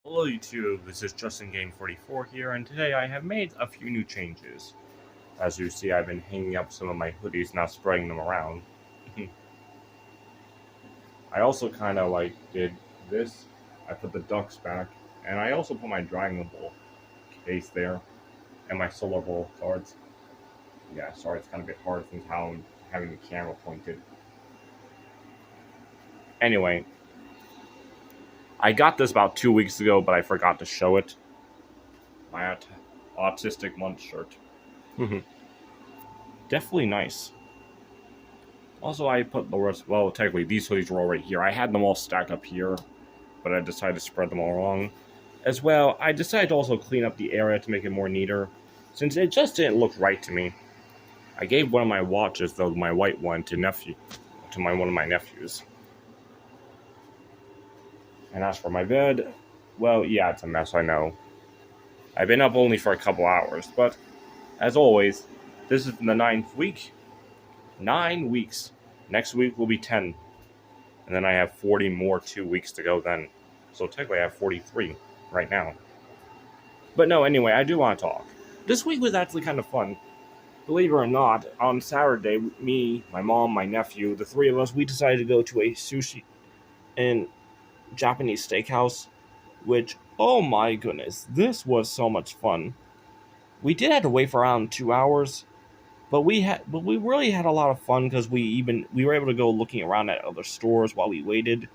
Hello YouTube, this is Justin Game 44 here, and today I have made a few new changes. As you see, I've been hanging up some of my hoodies, not spraying them around. I also kind of did this. I put the ducks back, and I also put my Dragon Ball case there, and my Solar Ball cards. Yeah, sorry, it's kind of a bit hard since how I'm having the camera pointed. Anyway, I got this about 2 weeks ago, but I forgot to show it. My autistic month shirt. Definitely nice. Also, I put the rest. Well, technically, these hoodies were already here. I had them all stacked up here, but I decided to spread them all wrong. As well, I decided to also clean up the area to make it more neater, since it just didn't look right to me. I gave one of my watches, though my white one, to one of my nephews. And as for my bed, well, yeah, it's a mess. I know. I've been up only for a couple hours, but as always, this is the 9th week. 9 weeks. Next week will be 10. And then I have 40 more 2 weeks to go then. So technically I have 43 right now. But no, anyway, I do want to talk. This week was actually kind of fun. Believe it or not, on Saturday, me, my mom, my nephew, the three of us, we decided to go to a sushi and Japanese steakhouse, which, oh my goodness, this was so much fun. We did have to wait for around 2 hours, but we really had a lot of fun because we were able to go looking around at other stores while we waited,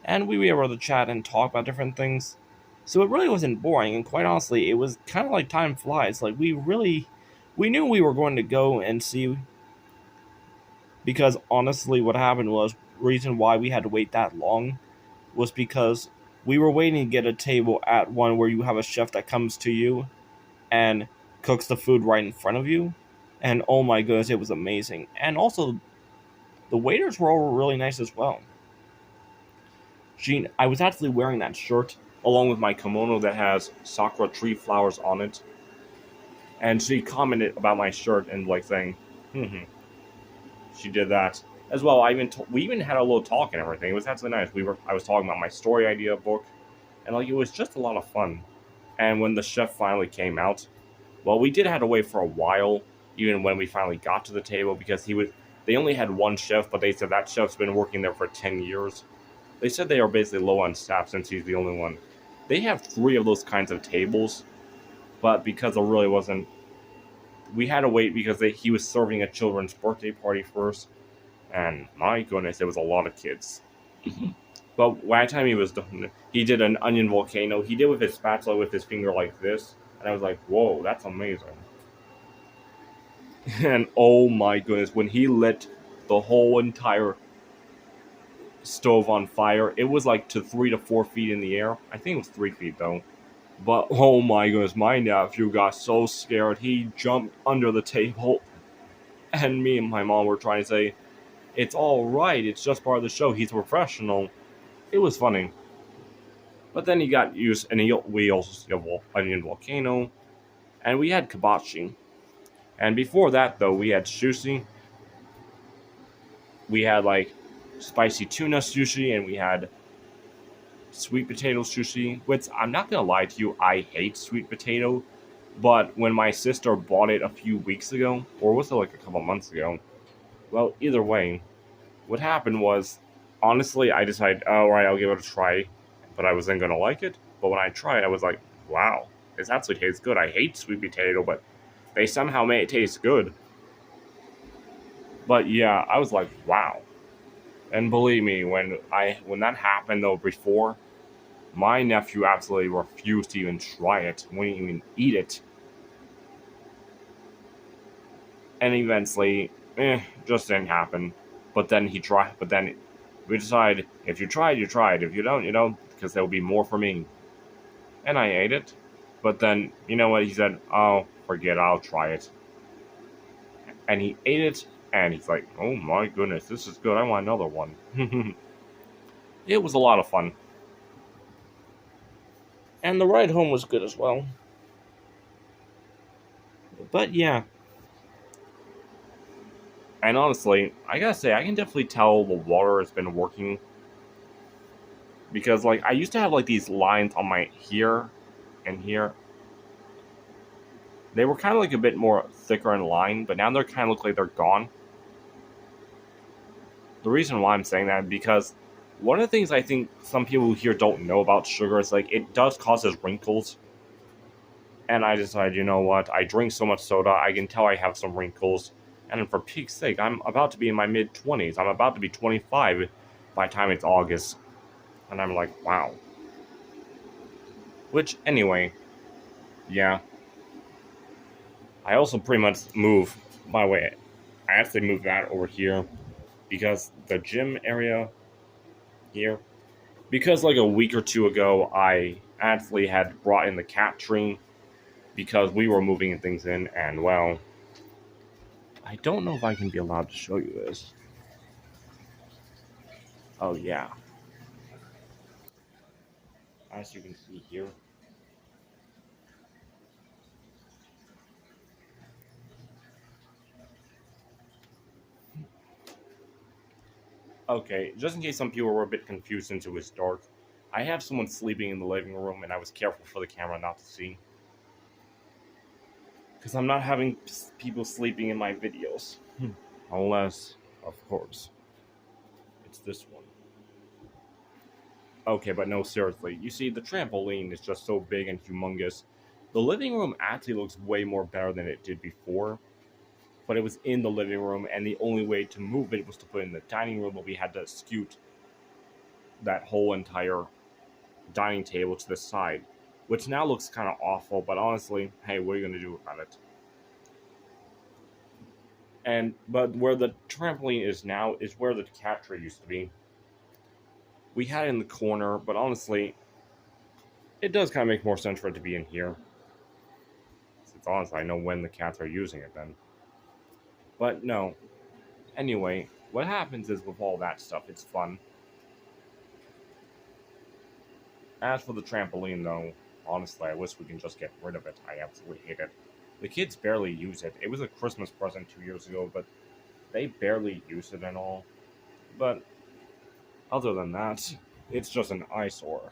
and we were able to chat and talk about different things. So it really wasn't boring, and quite honestly, it was kind of like time flies. Like we knew we were going to go and see, because honestly, what happened was reason why we had to wait that long was because we were waiting to get a table at one where you have a chef that comes to you and cooks the food right in front of you. And oh my goodness, it was amazing. And also, the waiters were all really nice as well. I was actually wearing that shirt along with my kimono that has sakura tree flowers on it. And she commented about my shirt and saying, hmm. She did that as well. We even had a little talk and everything. It was actually nice. I was talking about my story idea book, and it was just a lot of fun. And when the chef finally came out, well, we did have to wait for a while, even when we finally got to the table, because they only had one chef, but they said that chef's been working there for 10 years. They said they are basically low on staff since he's the only one. They have 3 of those kinds of tables, but because there really wasn't, we had to wait because he was serving a children's birthday party first, and my goodness, it was a lot of kids. But by the time he was done, he did an onion volcano. He did with his spatula with his finger like this, and I was like, whoa, that's amazing. And oh my goodness, when he lit the whole entire stove on fire, it was like to 3 to 4 feet in the air. I think it was 3 feet though. But oh my goodness, my nephew got so scared, he jumped under the table. And me and my mom were trying to say, it's alright, it's just part of the show, he's a professional. It was funny. But then he got used, and we also did onion volcano, and we had kibachi. And before that, though, we had sushi. We had spicy tuna sushi, and we had sweet potato sushi. Which I'm not gonna lie to you, I hate sweet potato. But when my sister bought it a few weeks ago, or was it a couple months ago? Well, either way, what happened was, honestly, I decided, all right, I'll give it a try. But I wasn't gonna like it. But when I tried, I was like, wow, this actually tastes good. I hate sweet potato, but they somehow made it taste good. But yeah, I was like, wow. And believe me, when that happened though before, my nephew absolutely refused to even try it, wouldn't even eat it. And eventually, just didn't happen. But then he tried. But then we decided, if you tried, you tried. If you don't, you don't, because there will be more for me. And I ate it. But then, you know what? He said, oh, forget it, I'll try it. And he ate it, and he's like, oh my goodness, this is good. I want another one. It was a lot of fun. And the ride home was good as well. But yeah. And honestly, I gotta say, I can definitely tell the water has been working. because like I used to have like these lines on my here and here. They were kind of like a bit more thicker in line, but now they're kind of look like they're gone. The reason why I'm saying that is because one of the things I think some people here don't know about sugar is like it does causes wrinkles. And I decided, you know what? I drink so much soda, I can tell I have some wrinkles. And for peak's sake, I'm about to be in my mid 20s. I'm about to be 25 by the time it's August. And I'm like, wow. Which, anyway, yeah. I also pretty much move, by the way, I actually moved that over here because the gym area here, because like a week or two ago, I actually had brought in the cat tree because we were moving things in, and well, I don't know if I can be allowed to show you this. Oh, yeah. As you can see here. Okay, just in case some people were a bit confused since it was dark, I have someone sleeping in the living room and I was careful for the camera not to see. Because I'm not having people sleeping in my videos. Unless, of course, it's this one. Okay, but no, seriously. You see, the trampoline is just so big and humongous. The living room actually looks way more better than it did before. But it was in the living room, and the only way to move it was to put it in the dining room, but we had to scoot that whole entire dining table to the side, which now looks kind of awful, but honestly, hey, what are you going to do about it? And but where the trampoline is now is where the cat tree used to be. We had it in the corner, but honestly, it does kind of make more sense for it to be in here. Since honestly, I know when the cats are using it then. But no. Anyway, what happens is with all that stuff, it's fun. As for the trampoline, though, honestly, I wish we can just get rid of it. I absolutely hate it. The kids barely use it. It was a Christmas present 2 years ago, but they barely use it at all. But other than that, it's just an eyesore.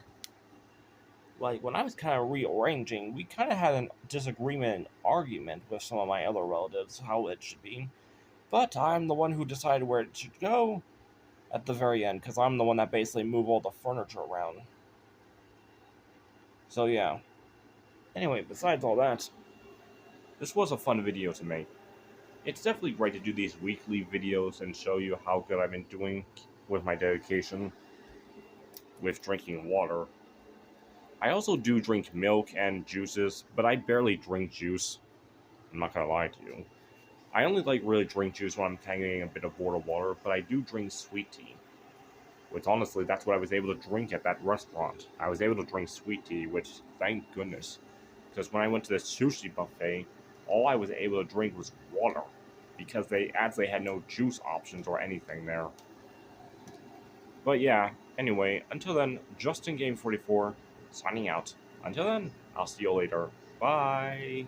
Like, when I was kind of rearranging, we kind of had a disagreement and argument with some of my other relatives how it should be. But I'm the one who decided where it should go at the very end, because I'm the one that basically moved all the furniture around. So, yeah. Anyway, besides all that, this was a fun video to make. It's definitely great to do these weekly videos and show you how good I've been doing with my dedication with drinking water. I also do drink milk and juices, but I barely drink juice. I'm not gonna lie to you. I only like really drink juice when I'm kind of getting a bit of bored of water, but I do drink sweet tea. Which honestly, that's what I was able to drink at that restaurant. I was able to drink sweet tea, which thank goodness. Because when I went to the sushi buffet, all I was able to drink was water. Because they actually had no juice options or anything there. But yeah, anyway, until then, Justin Game 44, signing out. Until then, I'll see you later. Bye!